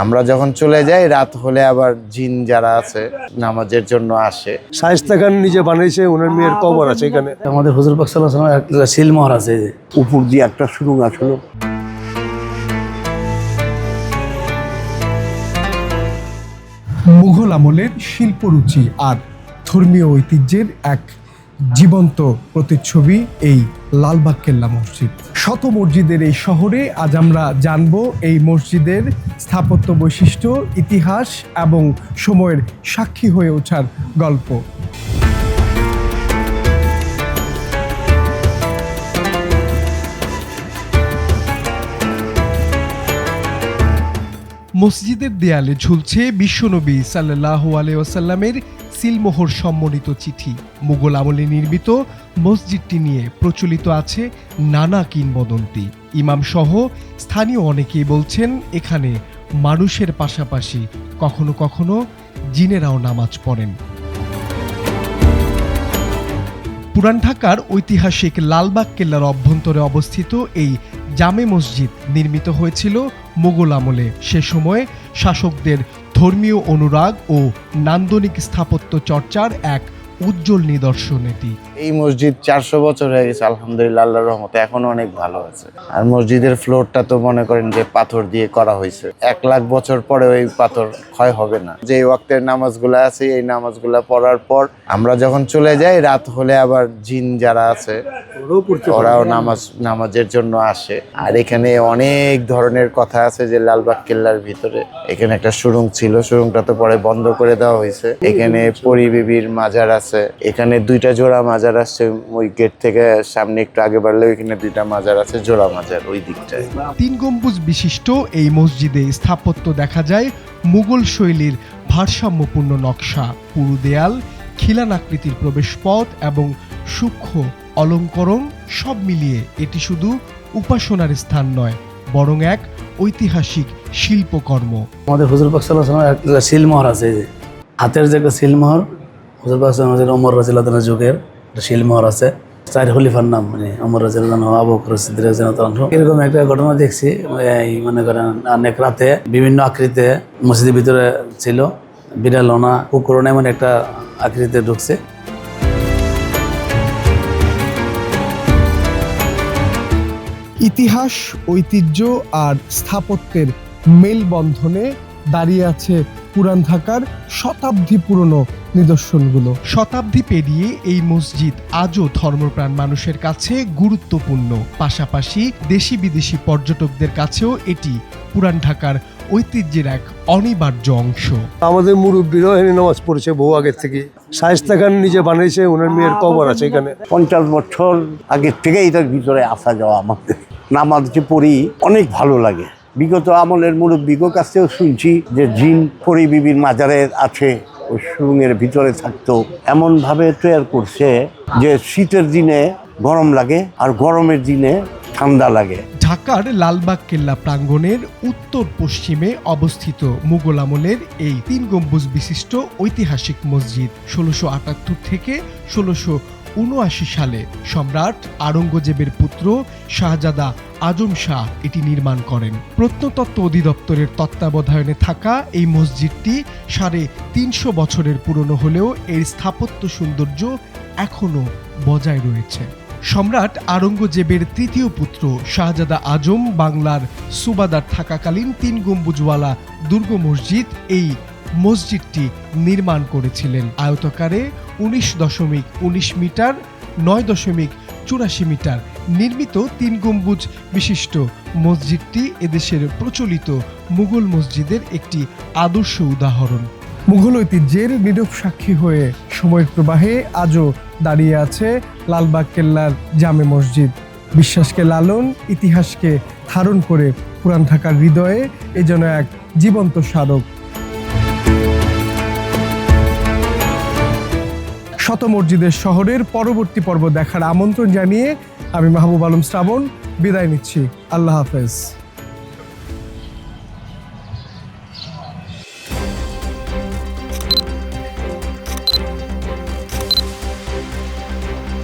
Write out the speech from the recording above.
আমরা যখন চলে যাই রাত হলে আবার জিন যারা আছে নামাজের জন্য আসে। শায়েস্তা খান নিজে বানিয়েছে, ওনার মেয়ের কবর আছে এখানে। আমাদের হুজুর পাক সাল্লাল্লাহু আলাইহি ওয়াসাল্লাম একটা শিলমোহর আছে, উপর দিয়ে একটা সুড়ঙ্গ আসলো। মুঘল আমলের শিল্পরুচি আর ধর্মীয় ঐতিহ্যের এক জীবন্ত প্রতিচ্ছবি এই লালবাগ কেল্লা মসজিদ। শত মসজিদের এই শহরে আজ আমরা জানব এই মসজিদের স্থাপত্য বৈশিষ্ট্য, ইতিহাস এবং সময়ের সাক্ষী হয়ে ওঠার গল্প। মসজিদের দেয়ালে ঝুলছে বিশ্বনবী সাল্লাল্লাহু আলাইহি ওয়াসাল্লামের সিলমোহর সম্মানিত চিঠি। মুঘল আমলে নির্মিত মসজিদটি নিয়ে প্রচলিত আছে নানা কিংবদন্তি। ইমাম সহ স্থানীয় অনেকেই বলছেন এখানে মানুষের পাশাপাশি কখনো কখনো জিনেরাও নামাজ পড়েন। পুরান ঢাকার ঐতিহাসিক লালবাগ কেল্লার অভ্যন্তরে অবস্থিত এই জামে মসজিদ নির্মিত হয়েছিল মুঘল আমলে। সে সময়ে শাসকদের ধর্মীয় অনুরাগ ও নান্দনিক স্থাপত্য চর্চার এক উজ্জ্বল নিদর্শন এটি। এই মসজিদ 400 বছর হয়ে গেছে, আলহামদুলিল্লাহ, আল্লাহর রহমতে এখনো অনেক ভালো আছে। আর মসজিদের ফ্লোরটা তো মনে করেন যে পাথর দিয়ে করা হয়েছে, 1 লাখ বছর পরে ওই পাথর ক্ষয় হবে না। যে ওয়াক্তের নামাজগুলো আছে এই নামাজগুলো পড়ার পর আমরা যখন চলে যাই রাত হলে আবার জিন যারা আছে ওরাও নামাজের জন্য আসে। আর এখানে অনেক ধরনের কথা আছে যে লালবাগ কেল্লার ভিতরে এখানে একটা সুড়ঙ্গ ছিল, সুড়ঙ্গটা তো পরে বন্ধ করে দেওয়া হয়েছে। এখানে পরি বিবির মাজার আছে, এখানে 2টা জোড়া মাজার আছে। ওই গেট থেকে সামনে একটু আগে বাড়লে ওইখানে 2টা মাজার আছে, জোড়া মাজার ওই দিকটায়। 3 গম্বুজ বিশিষ্ট এই মসজিদে স্থাপত্য দেখা যায় মুঘল শৈলীর ভারসাম্যপূর্ণ নকশা। পুরু দেয়াল, খিলান আকৃতির প্রবেশপথ এবং সূক্ষ্ম অলঙ্করণ সব মিলিয়ে এটি শুধু উপাসনার স্থান নয়, বরং এক ঐতিহাসিক শিল্পকর্ম। আমাদের হুজুর পাক সাল্লাল্লাহু আলাইহি ওয়াসাল্লাম একটা শিলমোহর আছে, হাতের যে একটা শিলমোহর, হুজুর পাক সাল্লাল্লাহু আলাইহি ওয়াসাল্লাম ওমর রাদিয়াল্লাহু তাআলা যুগের একটা শিলমোহর আছে। 4 খলিফার নাম মানে ওমর রাদিয়াল্লাহু আনহু, আবু বকর সিদ্দিক রাদিয়াল্লাহু আনহু। এরকম একটা ঘটনা দেখছি, এই মনে করেন অনেক রাতে বিভিন্ন আকৃতিতে মসজিদের ভিতরে ছিল, বিড়ালনা কুকুরনা এমন একটা আকৃতিতে ঢুকছে। ইতিহাস, ঐতিহ্য আর স্থাপত্যের মেলবন্ধনে দাঁড়িয়ে আছে পুরান ঢাকার শতাব্দী পুরনো নিদর্শনগুলো। শতাব্দী পেরিয়ে এই মসজিদ আজও ধর্মপ্রাণ মানুষের কাছে গুরুত্বপূর্ণ। পাশাপাশি দেশি বিদেশি পর্যটকদের কাছেও এটি পুরান ঢাকার ঐতিহ্যের এক অনিবার্য অংশ। আমাদের মুরব্বীরাও এখানে নামাজ পড়েছে বহু আগের থেকে। শায়েস্তা খান নিজে বানিয়েছে, ওনার মেয়ের কবর আছে এখানে। 50 বছর আগের থেকে এটার ভিতরে আসা যাওয়া আমাদের নামাজ যে পড়ি অনেক ভালো লাগে। বিগত আমলের মুরব্বীর কাছেও শুনছি যে জিন পরি বিবির মাজারে আছে, ওই সুরঙ্গের ভিতরে থাকতো। এমনভাবে তৈরি করছে যে শীতের দিনে গরম লাগে আর গরমের দিনে ঠান্ডা লাগে। ঢাকার লালবাগ কেল্লা প্রাঙ্গণের উত্তর পশ্চিমে অবস্থিত মুঘল আমলের এই 3 গম্বুজ বিশিষ্ট ঐতিহাসিক মসজিদ 1678 থেকে 1679 সালে সম্রাট আওরঙ্গজেবের পুত্র শাহজাদা আজম শাহ এটি নির্মাণ করেন। প্রত্নতত্ত্ব অধিদপ্তরের তত্ত্বাবধানে থাকা এই মসজিদটি 350 বছরের পুরনো হলেও এর স্থাপত্য সৌন্দর্য এখনো বজায় রয়েছে। সম্রাট আওরঙ্গজেবের 3য় পুত্র শাহজাদা আজম বাংলার সুবাদার থাকাকালীন 3 গম্বুজওয়ালা দুর্গ মসজিদ এই মসজিদটি নির্মাণ করেছিলেন। আয়তকারে 19.19 মিটার 9.84 মিটার নির্মিত 3 গম্বুজ বিশিষ্ট মসজিদটি এদেশের প্রচলিত মুঘল মসজিদের একটি আদর্শ উদাহরণ। মুঘল ঐতিহ্যের নীরব সাক্ষী হয়ে সময়ের প্রবাহে আজও দাঁড়িয়ে আছে লালবাগ কেল্লার জামে মসজিদ। বিশ্বাসকে লালন, ইতিহাসকে ধারণ করে পুরান ঢাকার হৃদয়ে এ যেন এক জীবন্ত স্মারক। শত মসজিদের শহরের পরবর্তী পর্ব দেখার আমন্ত্রণ জানিয়ে আমি মাহবুব আলম শ্রাবণ বিদায় নিচ্ছি। আল্লাহ হাফেজ।